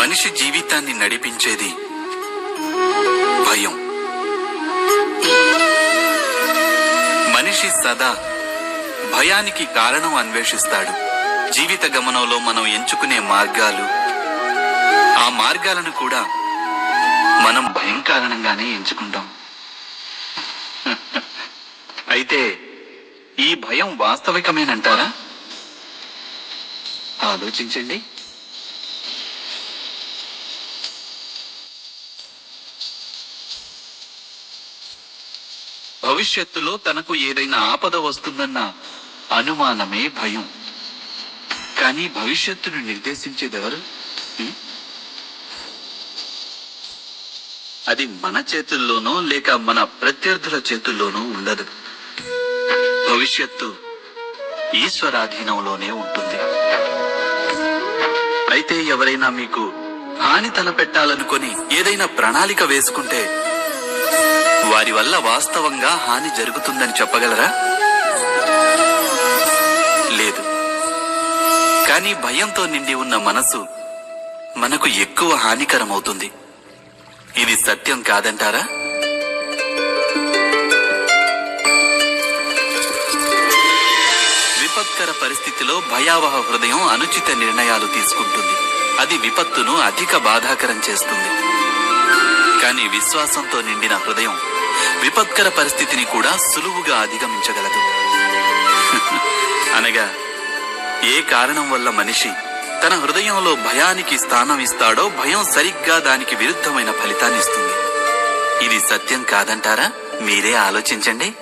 మనిషి జీవితాన్ని నడిపించేది భయం. మనిషి సదా భయానికి కారణం అన్వేషిస్తాడు. జీవిత గమనంలో మనం ఎంచుకునే మార్గాలు, ఆ మార్గాలను కూడా మనం భయం కారణంగానే ఎంచుకుంటాం. అయితే ఈ భయం వాస్తవికమేనంటారా? ఆలోచించండి. భవిష్యత్తులో తనకు ఏదైనా ఆపద వస్తుందన్న అనుమానమే భయం. కానీ భవిష్యత్తును నిర్దేశించేదెవరు? అది మన చేతుల్లోనో లేక మన ప్రత్యర్థుల చేతుల్లోనో ఉండదు. భవిష్యత్తు ఈశ్వరాధీనంలోనే ఉంటుంది. అయితే ఎవరైనా మీకు హాని తలపెట్టాలనుకొని ఏదైనా ప్రణాళిక వేసుకుంటే వారి వల్ల వాస్తవంగా హాని జరుగుతుందని చెప్పగలరా? లేదు. కానీ భయంతో నిండి ఉన్న మనసు మనకు ఎక్కువ హానికరమవుతుంది. ఇది సత్యం కాదంటారా? విపత్కర పరిస్థితిలో భయావహ హృదయం అనుచిత నిర్ణయాలు తీసుకుంటుంది. అది విపత్తును అధిక బాధాకరం చేస్తుంది. కానీ విశ్వాసంతో నిండిన హృదయం విపత్కర పరిస్థితిని కూడా సులువుగా అధిగమించగలదు. అనగా ఏ కారణం వల్ల మనిషి తన హృదయంలో భయానికి స్థానం ఇస్తాడో భయం సరిగ్గా దానికి విరుద్ధమైన ఫలితాన్ని ఇస్తుంది. ఇది సత్యం కాదంటారా? మీరే ఆలోచించండి.